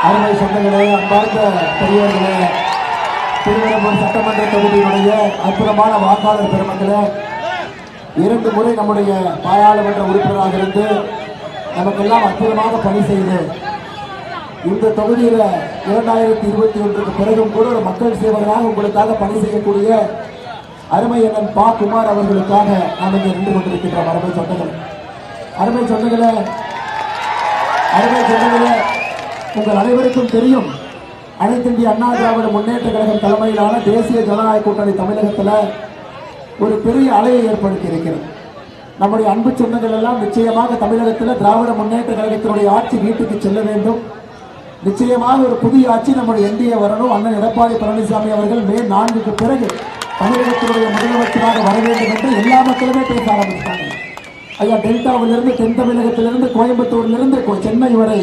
அருமை சொந்தங்களே, அன்பார்ந்த பெரியவர்களே, திருவெரும்பூர் சட்டமன்ற தொகுதியினுடைய அற்புதமான வாக்காளர் பெருமக்களே, 2 முறை நம்முடைய பாராளுமன்ற உறுப்பினராக இருந்து நமக்கெல்லாம் அற்புதமாக பணி செய்து இந்த தொகுதியில் 2021க்கு பிறகும் கூட ஒரு மக்கள் சேவகராக உங்களுக்காக பணி செய்யக்கூடிய அருமை அண்ணன் பா குமார் அவர்களுக்காக நாம் இங்கே நின்று கொண்டிருக்கின்றோம். அருமை சொந்தங்களே, அருமை சொந்தங்களே, அருமை சொந்தங்களே, உங்கள் அனைவருக்கும் தெரியும், அனைத்து இந்திய அண்ணா திராவிட முன்னேற்ற கழகம் தலைமையிலான தேசிய ஜனநாயக கூட்டணி தமிழகத்தில் ஒரு பெரிய அலையை ஏற்படுத்தி இருக்கிறது. நம்முடைய அன்பு சொந்தங்கள் எல்லாம் நிச்சயமாக தமிழகத்தில் திராவிட முன்னேற்ற கழகத்தினுடைய ஆட்சி வீட்டுக்கு செல்ல வேண்டும். நிச்சயமாக ஒரு புதிய ஆட்சி நம்முடைய என்டிஏ வரணும். அண்ணன் எடப்பாடி பழனிசாமி அவர்கள் மே 4க்கு பிறகு தமிழகத்தினுடைய முதலமைச்சராக வர வேண்டும் என்று எல்லா மக்களுமே பேச ஆரம்பித்தாங்க. ஐயா, டெல்டாவிலிருந்து தென் தமிழகத்திலிருந்து கோயம்புத்தூரிலிருந்து சென்னை வரை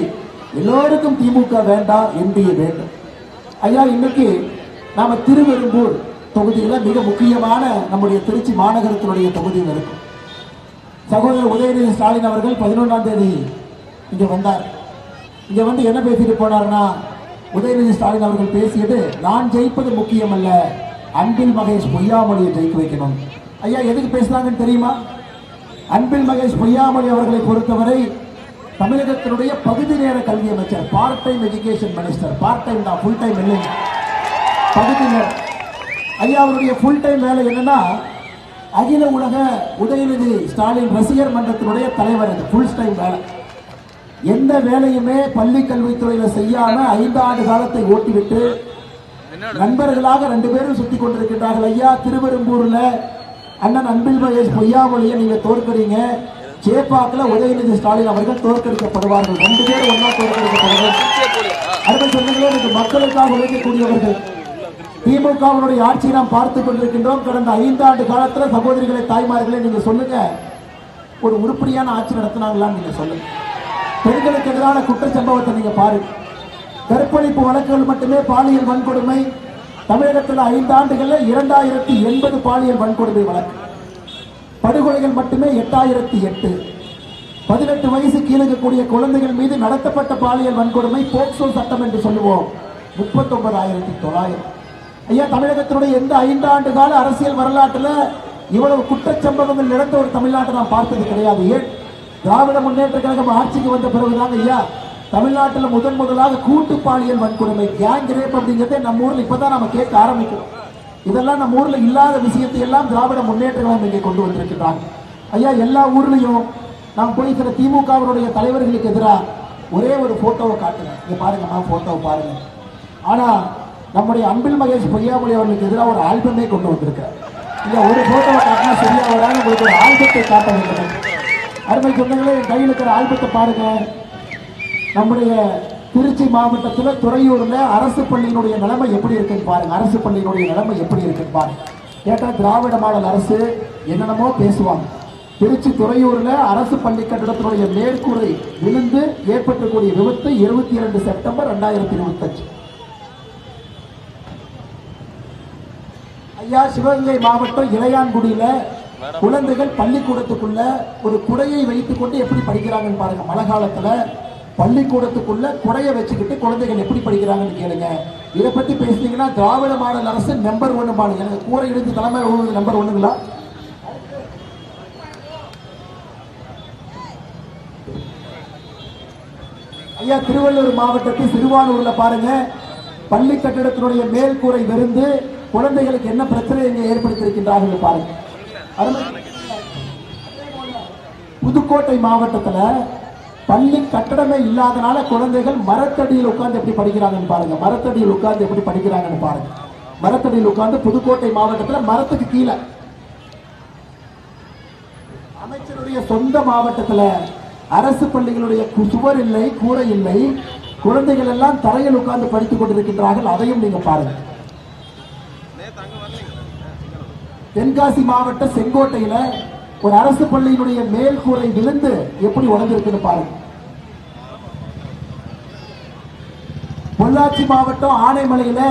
எல்லோருக்கும் திமுக வேண்டாம், என்டிஏ வேண்டும். ஐயா, இன்னைக்கு நாம திருவெரும்பூர் தொகுதியில் மிக முக்கியமான நம்முடைய திருச்சி மாநகரத்தினுடைய தொகுதியில் இருக்கும். சகோதரர் உதயநிதி ஸ்டாலின் அவர்கள் 11ஆம் தேதி இங்க வந்தார். இங்க வந்து என்ன பேசிட்டு போனார்னா, உதயநிதி ஸ்டாலின் அவர்கள் பேசியது, நான் ஜெயிப்பது முக்கியம் அல்ல, அன்பில் மகேஷ் பொய்யாமொழியை ஜெயிக்க வைக்கணும். ஐயா, எதுக்கு பேசுறாங்கன்னு தெரியுமா? அன்பில் மகேஷ் பொய்யாமொழி அவர்களை பொறுத்தவரை தமிழகத்தினுடைய பகுதி நேர கல்வி அமைச்சர், part time education minister. Part time தான், ஃபுல் டைம் இல்லை, பகுதி நேரம். ஐயா, அவருடைய ஃபுல் டைம் வேலை என்னன்னா, அகில உலக உதயநிதி ஸ்டாலின் ரசிகர் மன்றத்தினுடைய தலைவர். அது ஃபுல் டைம் வேலை. எந்த வேலையுமே பள்ளி கல்வித்துறையில செய்யாம 5 ஆண்டு காலத்தை ஓட்டிவிட்டு நண்பர்களாக 2 பேரும் சுத்தி கொண்டிருக்கிறார்கள். ஐயா, திருவெரும்பூர்ல அண்ணன் அன்பில் மகேஷ் பொய்யாமொழியை நீங்க தோற்கறீங்க, சேப்பாக்கில் உதயநிதி ஸ்டாலின் அவர்கள் தோற்கடிக்கப்படுவார்கள். 2 பேரும் ஒன்னா தோற்கடிக்கப்படுவார்கள். அருமை சொந்தங்களே, மக்களுக்காக உழைக்கக்கூடியவர்கள். திமுகவினுடைய ஆட்சியை நாம் பார்த்துக் கொண்டிருக்கின்றோம். கடந்த 5 ஆண்டு காலத்துல சகோதரிகளை, தாய்மார்களை நீங்க சொல்லுங்க, ஒரு உருப்படியான ஆட்சி நடத்தினாங்களான்னு நீங்க சொல்லுங்க. பெண்களுக்கு எதிரான குற்ற சம்பவத்தை நீங்க பாருங்க. கற்பழிப்பு வழக்குகள் மட்டுமே பாலியல் வன்கொடுமை தமிழகத்தில் 5 ஆண்டுகளில் 2080 பாலியல் வன்கொடுமை வழக்கு. படுகொலைகள் மட்டுமே 8008. 18 வயசு கீழே இருக்கக்கூடிய குழந்தைகள் மீது நடத்தப்பட்ட பாலியல் வன்கொடுமை போக்சோ சட்டம் என்று சொல்லுவோம் 39,900. ஐயா, தமிழகத்தினுடைய எந்த 5 ஆண்டு கால அரசியல் வரலாற்றில் இவ்வளவு குற்றச்சம்பவங்கள் நடந்த ஒரு தமிழ்நாட்டை நாம் பார்த்தது கிடையாது. ஏன்? திராவிட முன்னேற்ற கழகம் ஆட்சிக்கு வந்த பிறகுதான் ஐயா தமிழ்நாட்டில் முதலாக கூட்டு பாலியல் வன்கொடுமை, கேங் ரேப் அப்படிங்கிறதே நம்ம ஊர்ல இப்பதான் நம்ம கேட்க ஆரம்பிக்கிறோம். இதெல்லாம் நம்ம ஊர்ல இல்லாத விஷயத்தை எல்லாம் திராவிட முன்னேற்ற கழகம் இங்கே கொண்டு வந்திருக்கிறாங்க. ஐயா, எல்லா ஊர்லயும் நாம் போய் சில திமுகவினுடைய தலைவர்களுக்கு எதிராக ஒரே ஒரு போட்டோவை காட்டுங்க, இங்க பாருங்கம்மா, போட்டோவை பாருங்க. ஆனா நம்முடைய அன்பில் மகேஷ் பொய்யாமொழி அவர்களுக்கு எதிராக ஒரு ஆல்பமே கொண்டு வந்திருக்கிறார். இந்த ஒரு போட்டோவை காட்டினா சரியா வராது, உங்களுக்கு ஒரு ஆல்பத்தை காட்ட வேண்டும். அருமை சொந்தங்களே, என் கையில் இருக்கிற ஆல்பத்தை பாருங்க. நம்முடைய திருச்சி மாவட்டத்தில் துறையூர்ல அரசு பள்ளியினுடைய நிலைமை எப்படி இருக்குன்னு பாருங்க. அரசு பள்ளியினுடைய நிலைமை எப்படி இருக்குன்னு பாருங்க. கேட்டா திராவிட மாடல் அரசு என்னென்னமோ பேசுவாங்க. திருச்சி துறையூர்ல அரசு பள்ளி கட்டிடத்தினுடைய மேற்கூரை விழுந்து ஏற்பட்டக்கூடிய விபத்து 22 செப்டம்பர் 2025. ஐயா, சிவகங்கை மாவட்டம் இளையான்குடியில குழந்தைகள் பள்ளிக்கூடத்துக்குள்ள ஒரு குடையை வைத்துக் கொண்டு எப்படி படிக்கிறாங்கன்னு பாருங்க. மழை காலத்துல பள்ளிக்கூடத்துக்குள்ள குடையை வச்சுக்கிட்டு குழந்தைகள் எப்படி படிக்கிறாங்கன்னு கேளுங்க. இதை பத்தி பேசுனீங்கன்னா திராவிட மாடல் அரசு நம்பர் 1 பாருங்க. எனக்கு கூரை இழுத்து தலைமை நம்பர் 1ங்களா? ஐயா, திருவள்ளூர் மாவட்டத்தில் சிறுவானூர்ல பாருங்க, பள்ளி கட்டிடத்தினுடைய மேல் கூரை விருந்து குழந்தைகளுக்கு என்ன பிரச்சனை இங்கே ஏற்படுத்தியிருக்கின்றார்கள் பாருங்க. புதுக்கோட்டை மாவட்டத்தில் பள்ளி கட்டடமே இல்லாதனால குழந்தைகள் மரத்தடியில் உட்கார்ந்து எப்படி படிக்கிறாங்கன்னு பாருங்க. மரத்தடியில் உட்கார்ந்து எப்படி படிக்கிறாங்கன்னு பாருங்க. மரத்தடியில் உட்கார்ந்து புதுக்கோட்டை மாவட்டத்தில் மரத்துக்கு கீழே. அமைச்சருடைய சொந்த மாவட்டத்தில் அரசு பள்ளிகளுடைய சுவர் இல்லை, கூரை இல்லை, குழந்தைகள் எல்லாம் தரையில் உட்கார்ந்து படித்துக் கொண்டிருக்கின்றார்கள். அதையும் நீங்க பாருங்க. தென்காசி மாவட்ட செங்கோட்டையில ஒரு அரசு பள்ளியினுடைய மேல் கூரை விழுந்து எப்படி உடஞ்சிருக்குன்னு பாருங்க. பொள்ளாச்சி மாவட்டம் ஆனைமலையில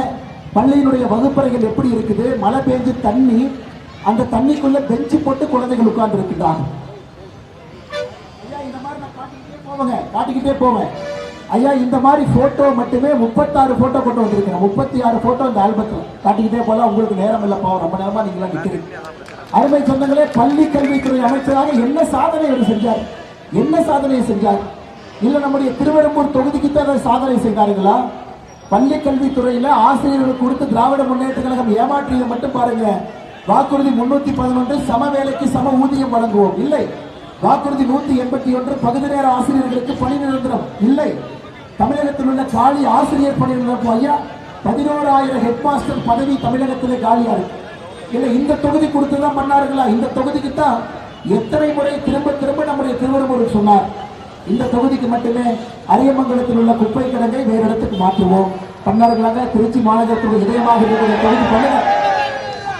பள்ளியினுடைய வகுப்பறைகள் எப்படி இருக்குது, மழை பெஞ்சு தண்ணி, அந்த தண்ணிக்குள்ள பெஞ்சு போட்டு குழந்தைகள் உட்கார்ந்து இருக்கின்றாங்க. இந்த மாதிரி நான் காட்டிக்கிட்டே போவேன். ஐயா இந்த மாதிரி போட்டோ மட்டுமே 36 போட்டோ கொண்டு வந்திருக்கேன். 36 போட்டோ இந்த ஆல்பத்தில் காட்டிக்கிட்டே போல. உங்களுக்கு நேரம் இல்லப்பா, ரொம்ப நேரமா நீங்களா நிக்கிறீங்க. அருமை சொந்தங்களே, பள்ளி கல்வித்துறை அமைச்சராக என்ன சாதனை அவர் செஞ்சார்? என்ன சாதனையை செஞ்சார்? இல்ல நம்முடைய திருவெரும்பூர் தொகுதிக்கு தான் சாதனை செய்தார்களா? பள்ளி கல்வித்துறையில ஆசிரியர்களுக்கு கொடுத்து திராவிட முன்னேற்ற கழகம் ஏமாற்றியதை மட்டும் பாருங்க. வாக்குறுதி 311 சம வேலைக்கு சம ஊதியம் வழங்குவோம் இல்லை. வாக்குறுதி 181 பகுதி நேர ஆசிரியர்களுக்கு பணி நிரந்தரம் இல்லை. தமிழகத்தில் உள்ள காலி ஆசிரியர் பணி நிரந்தரம் ஐயா 11,000 ஹெட் மாஸ்டர் பதவி தமிழகத்திலே காலியா இருக்கு. இல்ல இந்த தொகுதி கொடுத்துதான் பண்ணார்களா? இந்த தொகுதிக்கு தான் எத்தனை முறை திரும்ப திரும்ப நம்முடைய திருவள்ளுவர் சொன்னார், இந்த தொகுதிக்கு மட்டுமே அரியமங்கலத்தில் உள்ள குப்பை கிடங்கை வேறு இடத்துக்கு மாற்றுவோம் பண்ணார்களாக. திருச்சி மாநகரத்துடைய இதயமாக இருக்கக்கூடிய தொகுதி பண்ணுங்க.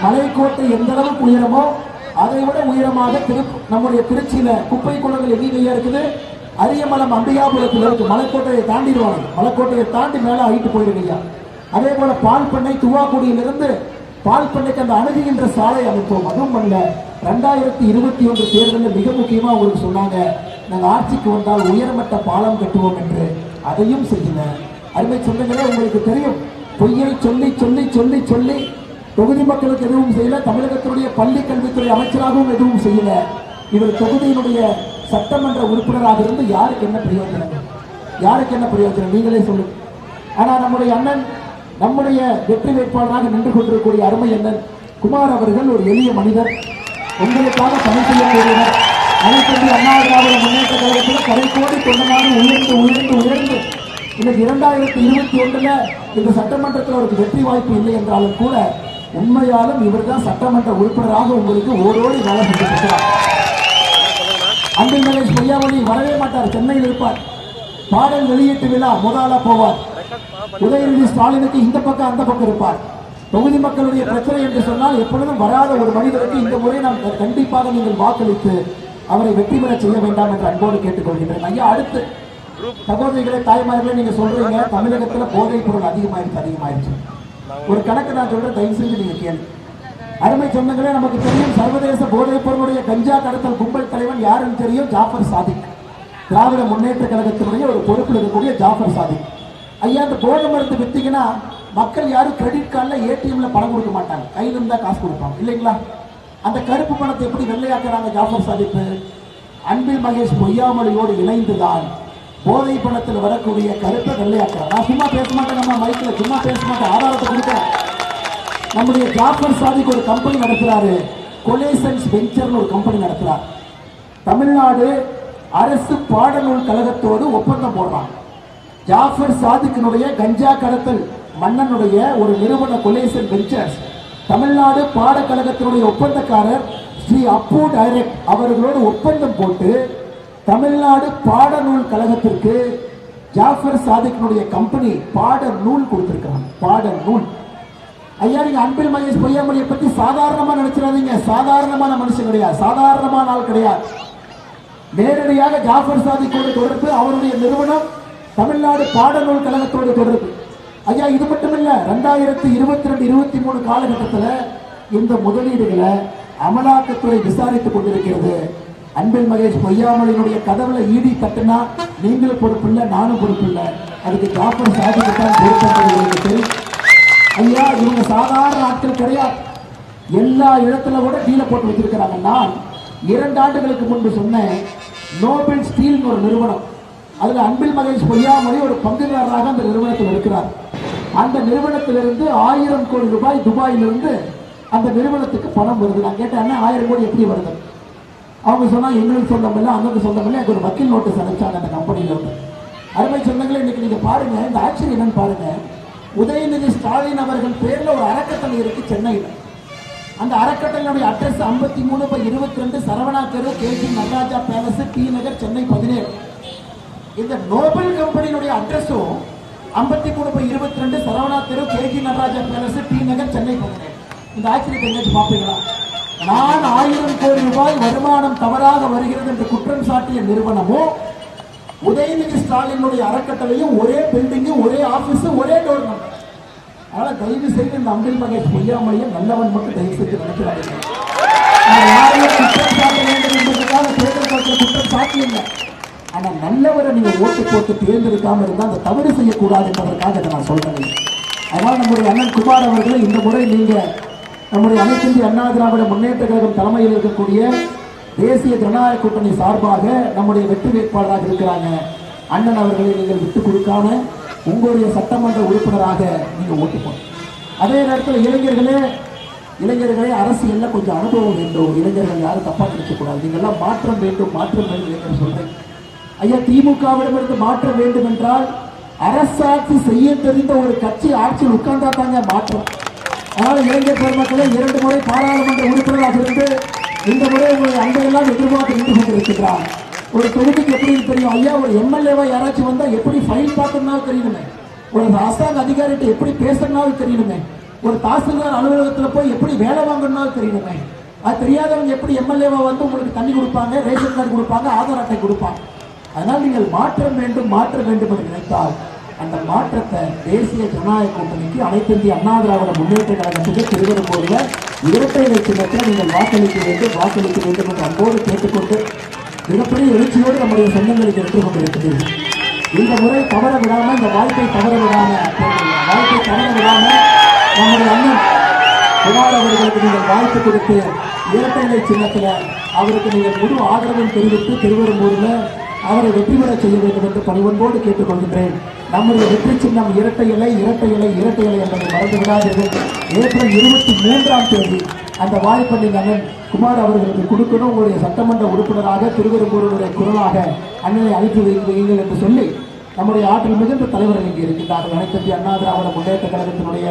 மலைக்கோட்டை எந்த அளவுக்கு உயரமோ அதை விட உயரமாக நம்முடைய திருச்சியில குப்பை குளங்கள் எங்கேயா இருக்குது? அரியமலம் அம்பிகாபுரத்தில் இருக்கு. மலைக்கோட்டையை தாண்டிடுவாங்க. மலைக்கோட்டையை தாண்டி மேல ஆயிட்டு போயிருக்கீங்க. அதே போல பால் பண்ணை துவாக்குடியிலிருந்து பால் பண்ணைக்கு அந்த அணுகுகின்ற சாலை அமைப்போம். அதுவும் பண்ணல. 2021 தேர்தலில் மிக முக்கியமா உங்களுக்கு சொன்னாங்க, நாங்கள் ஆட்சிக்கு வந்தால் உயர்மட்ட பாலம் கட்டுவோம் என்று. அதையும் செய்யல. அருமை சொந்தங்களே, உங்களுக்கு தெரியும், பொய்யை சொல்லி சொல்லி சொல்லி சொல்லி தொகுதி மக்களுக்கு எதுவும் செய்யல. தமிழகத்தினுடைய பள்ளி கல்வித்துறை அமைச்சராகவும் எதுவும் செய்யல. இவர் தொகுதியினுடைய சட்டமன்ற உறுப்பினராக இருந்து யாருக்கு என்ன பிரயோஜனம்? யாருக்கு என்ன பிரயோஜனம்? நீங்களே சொல்லுங்க. ஆனா நம்முடைய அண்ணன், நம்முடைய வெற்றி வேட்பாளராக நின்று கொண்டிருக்கக்கூடிய அருமை அண்ணன் குமார் அவர்கள் ஒரு எளிய மனிதர், உங்களுக்காக பணி செய்யக்கூடியவர். அனைத்து அண்ணா திராவிட முன்னேற்ற கழகத்தில் கடைக்கோடி தொண்டனாக உயர்ந்து உயர்ந்து உயர்ந்து இன்னைக்கு 2021 இந்த சட்டமன்றத்தில் அவருக்கு வெற்றி வாய்ப்பு இல்லை என்றாலும் கூட உண்மையாலும் இவர் தான் சட்டமன்ற உறுப்பினராக உங்களுக்கு ஓரோடு வேலை செஞ்சிருக்கிறார். அன்பில் மகேஷ் பொய்யாமொழி வரவே மாட்டார், சென்னையில் இருப்பார். பாடல் வெளியீட்டு விழா முதலா போவார். உதயநிதி ஸ்டாலினுக்கு இந்த பக்கம் அந்த பக்கம் இருப்பார். தொகுதி மக்களுடைய பிரச்சனை என்று சொன்னால் எப்பொழுதும் வராத ஒரு மனிதருக்கு இந்த முறை நாம் கண்டிப்பாக நீங்கள் வாக்களித்து அவரை வெற்றி பெற செய்ய வேண்டாம் என்று அன்போடு கேட்டுக்கொள்கின்றேன். ஐயா, அடுத்து சகோதரிகளே, தாய்மார்களே, நீங்க சொல்றீங்க தமிழகத்துல போதைப் பொருள் அதிகமாயிருச்சு. ஒரு கணக்கு நான் சொல்றேன், தயவு செஞ்சு நீங்க கேள்வி. அருமை சொந்தங்களே, நமக்கு தெரியும் சர்வதேச போதைப் பொருளுடைய கஞ்சா கடத்தல் கும்பல் தலைவன் யாருன்னு தெரியும்? ஜாஃபர் சாதிக். திராவிட முன்னேற்ற கழகத்தினுடைய ஒரு பொறுப்பில் இருக்கக்கூடிய ஜாஃபர் சாதிக். ஐயா, இந்த போதை மருந்து வித்தீங்கன்னா மக்கள் யாரும் கிரெடிட் கார்டில் ஏடிஎம்ல பணம் கொடுக்க மாட்டாங்க, கையில் இருந்தா காசு கொடுப்பாங்க இல்லைங்களா? அந்த கருப்பு பணத்தை எப்படி வெள்ளையாக்குறாங்க ஜாஃபர் சாதிக்? அன்பில் மகேஷ் பொய்யாமொழியோடு இணைந்துதான் போதை பணத்தில் வரக்கூடிய கருத்தை வெள்ளையாக்குறாங்க. நான் சும்மா பேச மாட்டேன், நம்ம மைக்கில் சும்மா பேச மாட்டேன், ஆதாரத்தை கொடுக்கிறேன். நம்முடைய ஜாஃபர் சாதிக் ஒரு கம்பெனி நடத்துறாரு, கொலேசன்ஸ் வெஞ்சர்னு ஒரு கம்பெனி நடத்துறார். தமிழ்நாடு அரசு பாடநூல் கழகத்தோடு ஒப்பந்தம் போடுறாங்க. ஜாஃபர் சாதிக்கினுடைய கஞ்சா கடத்தல் மன்னனுடைய ஒரு நிறுவன கொலேசன் வெஞ்சர்ஸ் தமிழ்நாடு பாடக்கழகத்தினுடைய ஒப்பந்தக்காரர் ஸ்ரீ அப்பு டைரக்ட் அவர்களோடு ஒப்பந்தம் போட்டு தமிழ்நாடு பாடநூல் கழகத்திற்கு ஜாஃபர் சாதிக்கினுடைய கம்பெனி பாடநூல் கொடுத்திருக்கிறாங்க. பாடநூல். ஐயா, நீங்க அன்பில் மகேஷ் பொய்யாமொழியை பத்தி சாதாரணமா நினைச்சிடாதீங்க. சாதாரணமான மனுஷன் கிடையாது, சாதாரணமான ஆள் கிடையாது. நேரடியாக ஜாஃபர் சாதிக்கோடு தொடர்பு, அவருடைய நிறுவனம் தமிழ்நாடு பாடநூல் கழகத்தோடு தொடர்பு. ஐயா, இது மட்டும் இல்ல, 2022-23 காலகட்டத்தில் இந்த முதலீடுகளை அமலாக்கத்துறை விசாரித்துக் கொண்டிருக்கிறது. அன்பில் மகேஷ் பொய்யாமொழியினுடைய கதவுல ஈடி தட்டுனா நீங்களும் பொறுப்பு இல்லை, நானும் பொறுப்பு இல்லை, அதுக்கு ஜாஃபர் சாதிக்கு தான் பொறுப்பு. ஐயா, இவங்க சாதாரண ஆட்கள் கிடையாது. எல்லா இடத்துல கூட டீல போட்டு வச்சிருக்கிறாங்க. நான் 2 ஆண்டுகளுக்கு முன்பு சொன்னேன், நோபல் ஸ்டீல் ஒரு நிறுவனம், அதுல அன்பில் மகேஷ் பொய்யாமொழி ஒரு பங்குதாரராக அந்த நிறுவனத்தில் இருக்கிறார். அந்த நிறுவனத்திலிருந்து 1000 கோடி ரூபாய் துபாயிலிருந்து அந்த நிறுவனத்துக்கு பணம் வருது. நான் கேட்டேன், 1000 கோடி எப்படி வருது? அவங்க சொன்னா எங்களுக்கு சொந்தம் இல்லை, அங்கே சொந்தம் இல்லை, எனக்கு ஒரு வக்கீல் நோட்டீஸ் அனுப்பிச்சாங்க அந்த கம்பெனியில இருந்து. அருமை சொந்தங்களே, இன்னைக்கு நீங்க பாருங்க, இந்த ஆட்சி என்னன்னு பாருங்க. உதயநிதி ஸ்டாலின் அவர்கள் பேர்ல ஒரு அறக்கட்டளை இருக்கு சென்னையில். அந்த அறக்கட்டளையுடைய அட்ரஸ் 53/22 சரவணா தெரு, கேஜி நடராஜா பேலஸ், டி நகர், சென்னை 17. இந்த நோபல் கம்பெனியுடைய அட்ரஸும் 53/22 சரவணா தெரு, கேஜி நடராஜா பேலஸ், டி நகர், சென்னை 17. இந்த ஆட்சியை எங்கேயாச்சும் பார்ப்பீங்களா? நான் 1000 கோடி ரூபாய் வருமானம் தவறாக வருகிறது என்று குற்றம் சாட்டிய நிறுவனமும் உதயநிதி ஸ்டாலினுடைய அறக்கட்டளையும் ஒரே பில்டிங், ஒரே ஆபீஸ், ஒரே டோர் நம்பர். அதனால தயவு செய்து இந்த அன்பில் மகேஷ் பொய்யாமொழியை நல்லவன் மட்டும் தயவு செய்து நினைக்கிறாங்க. யாரையும் குற்றம் சாட்ட வேண்டும் என்பதற்காக தேர்தல் குற்றம் சாட்டியுங்க. ஆனா நல்லவரை நீங்க ஓட்டு போட்டு தேர்ந்தெடுக்காம இருந்தா அந்த தவறு செய்யக்கூடாது என்பதற்காக இதை நான் சொல்றேன். அதனால் நம்முடைய அண்ணன் குமார் அவர்களை இந்த முறை நீங்க நம்முடைய அனைத்து இந்திய அண்ணா திராவிட முன்னேற்ற கழகம் தலைமையில் இருக்கக்கூடிய தேசிய ஜனநாயக கூட்டணி சார்பாக நம்முடைய வெற்றி வேட்பாளராக இருக்கிறாங்க. அண்ணன் அவர்களை நீங்கள் விட்டுக் கொடுக்காம உங்களுடைய சட்டமன்ற உறுப்பினராக நீங்க ஓட்டு போடணும். அதே நேரத்தில் இளைஞர்களே அரசியல்ல கொஞ்சம் அனுபவம் வேண்டும். இளைஞர்கள் யாரும் தப்பா நினைக்கக்கூடாது. நீங்க எல்லாம் மாற்றம் வேண்டும் என்று சொல்றேன். ஐயா, திமுகவிடமிருந்து மாற்றம் வேண்டும் என்றால் அரசாட்சி செய்ய தெரிந்த ஒரு கட்சி ஆட்சியில் உட்கார்ந்தா தாங்க மாற்றம். அதனால இளைஞர் பெருமக்களே 2 முறை பாராளுமன்ற உறுப்பினராக இருந்து இந்த முறை உங்களை அன்பையெல்லாம் எதிர்பார்த்து நின்று கொண்டிருக்கிறார். ஒரு தொகுதிக்கு எப்படி தெரியும் ஐயா, ஒரு எம்எல்ஏவா யாராச்சும் வந்தா எப்படி ஃபைல் பார்க்கணும்னாலும் தெரியணுமே, ஒரு அரசாங்க அதிகாரிகிட்ட எப்படி பேசணும்னாலும் தெரியணுமே, ஒரு தாசில்தார் அலுவலகத்தில் போய் எப்படி வேலை வாங்கணும்னாலும் தெரியணுமே. அது தெரியாதவங்க எப்படி எம்எல்ஏவா வந்து உங்களுக்கு தண்ணி கொடுப்பாங்க, ரேஷன் கார்டு கொடுப்பாங்க, ஆதார் அட்டை கொடுப்பாங்க. அதனால் நீங்கள் மாற்றம் வேண்டும் என்று நினைத்தால் அந்த மாற்றத்தை தேசிய ஜனநாயக கூட்டணிக்கு அனைத்து இந்திய அண்ணா திராவிட முன்னேற்ற கழகத்துக்கு திருவெரும்பூரில் இரட்டை இலை சின்னத்தில் நீங்கள் வாக்களிக்க வேண்டும் என்று அன்போடு கேட்டுக்கொண்டு மிகப்பெரிய எழுச்சியோடு நம்முடைய சொந்தங்களுக்கு எடுத்துக் கொண்டிருக்கிறீர்கள். இந்த முறை தவற விடாம, இந்த வாய்ப்பை தவற விடாம நம்முடைய அண்ணன் குமார் அவர்களுக்கு நீங்கள் வாய்ப்பு கொடுத்து இரட்டை இலை சின்னத்தில் அவருக்கு நீங்கள் முழு ஆதரவும் தெரிவித்து திருவெரும்பூரில் அவரை வெற்றி பெற செய்ய வேண்டும் என்று பணிவன்போடு கேட்டுக்கொள்கின்றேன். நம்முடைய வெற்றி சின்னம் இரட்டை இலை என்பதை மறந்து விடாதீர்கள். ஏப்ரல் 23ஆம் தேதி அந்த வாய்ப்பை நீங்கள் அண்ணன் குமார் அவர்களுக்கு கொடுக்கணும். உங்களுடைய சட்டமன்ற உறுப்பினராக திருவெரும்பூருடைய குரலாக அண்ணனை அழைத்து வையுங்கள் என்று சொல்லி நம்முடைய ஆற்றல் மிகுந்த தலைவர்கள் இங்கே இருக்கின்றார்கள். அனைத்து இந்திய அண்ணா திராவிட முன்னேற்ற கழகத்தினுடைய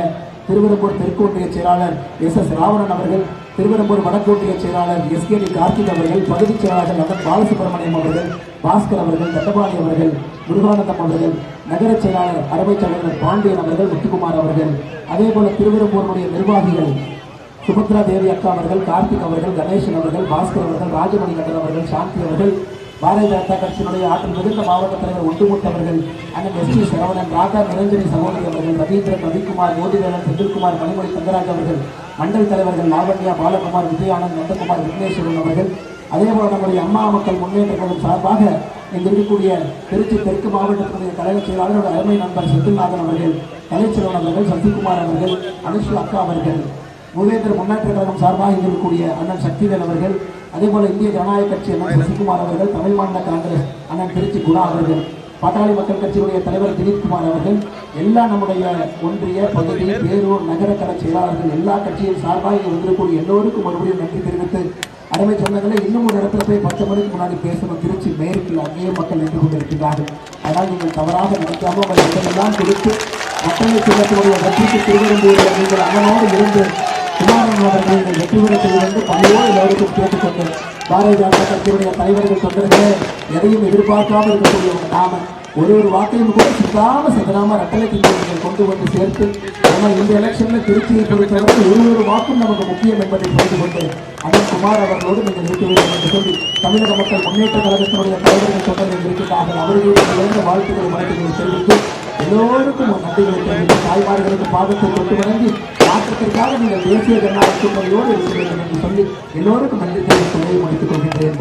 திருவெரும்பூர் தெற்கு ஒன்றிய செயலாளர் SS ராவணன் அவர்கள், திருவெரும்பூர் வடக்கு ஒன்றிய செயலாளர் SKD கார்த்திக் அவர்கள், பகுதிச் செயலாளர் நகர் பாலசுப்ரமணியம் அவர்கள், பாஸ்கர் அவர்கள், தண்டபாணி அவர்கள், முருகானந்தம் அவர்கள், நகர செயலாளர் அருமை சகோதரர் பாண்டியன் அவர்கள், முத்துக்குமார் அவர்கள், அதே போல திருவெரும்பூருடைய நிர்வாகிகள் சுபத்ரா தேவி அக்கா அவர்கள், கார்த்திக் அவர்கள், கணேசன் அவர்கள், பாஸ்கர் அவர்கள், ராஜமணி கண்டன் அவர்கள், சாந்தி அவர்கள், பாரதிய ஜனதா கட்சியினுடைய ஆற்றல் மிகுந்த மாவட்ட தலைவர் ஒட்டுமொத்த அவர்கள், அண்ணன் ST சரவணன், ராதா நிரஞ்சனி சகோதரி அவர்கள், ரவீந்திரன், ரவிக்குமார், மோதிவேலன், செந்தில்குமார், மணிமொழி தங்கராஜ் அவர்கள், மண்டல் தலைவர்கள் லாவண்யா, பாலகுமார், விஜயானந்த், நந்தகுமார், விக்னேஸ்வரன் அவர்கள், அதேபோல நம்முடைய அம்மா மக்கள் முன்னேற்ற கழகம் சார்பாக இங்கு இருக்கக்கூடிய திருச்சி தெற்கு மாவட்டத்தினுடைய கழக செயலாளர் அருமை நண்பர் செந்தில்நாதன் அவர்கள், கலைச்செல்வன் அவர்கள், சசிகுமார் அவர்கள், அனுஷு அக்கா அவர்கள், மூவேந்தர் முன்னேற்ற கழகம் சார்பாக இருக்கக்கூடிய அண்ணன் சக்திவேல் அவர்கள், அதேபோல இந்திய ஜனநாயக கட்சி அண்ணன் சசிகுமார் அவர்கள், தமிழ் மாநில காங்கிரஸ் அண்ணன் திருச்சி குணா அவர்கள், பாட்டாளி மக்கள் கட்சியுடைய தலைவர் திலீப்குமார் அவர்கள், எல்லா நம்முடைய ஒன்றிய பகுதி பேரூர் நகர கழக செயலாளர்கள் எல்லா கட்சியின் சார்பாக இங்கு வந்திருக்கக்கூடிய எல்லோருக்கும் மறுபடியும் நன்றி தெரிவித்து அருமை சொன்னதில்லை. இன்னும் ஒரு இடத்துல போய் 10 மணிக்கு முன்னாடி பேசணும். திருச்சி மேற்கில் அங்கேயே மக்கள் நின்று கொண்டிருக்கிறார்கள். அதனால் நீங்கள் தவறாக நினைக்காம உங்கள் இடமெல்லாம் கொடுத்து மக்கள் சின்னத்தினுடைய வெற்றிக்கு திருவெரும்பூரில் நீங்கள் அண்ணனோடு இருந்து குமாரன் அவர்களை நீங்கள் வெற்றி பெற செய்வது பணியோடு எல்லோருக்கும் கேட்டுக்கொண்டு பாரதிய ஜனதா கட்சியுடைய தலைவர்கள் தொண்டர்களே, எதையும் எதிர்பார்க்காமல் இருக்கக்கூடிய நாம ஒரு வாக்கையும் கூட சிதாம ரெட்டலைக்கு நீங்கள் கொண்டு வந்து சேர்த்து ஆனால் இந்த எலெக்ஷன்ல திருச்சியை பொறுத்தவரை ஒரு வாக்கும் நமக்கு முக்கியம் என்பதை புரிந்து கொண்டு அண்ணன் குமார் அவர்களோடு நீங்கள் இருக்க வேண்டும் என்று சொல்லி தமிழக மக்கள் முன்னேற்ற கழகத்தினுடைய தலைவர்கள் தொண்டர்கள் இருக்கிறார்கள். அவர்களுடைய இழந்த வாழ்த்துக்களை வாழ்த்துக்களை தெரிவித்து எல்லோருக்கும் ஒரு நன்றிகளை தெரிவித்து தாய்மார்களுக்கு பாதத்தை கொண்டு வழங்கி மாற்றத்திற்காக நீங்கள் தேசிய ஜனநாயக கூட்டணியோடு இருக்க வேண்டும் என்று சொல்லி எல்லோருக்கும் நன்றி தெரிவித்து முடித்துக் கொள்கின்றேன்.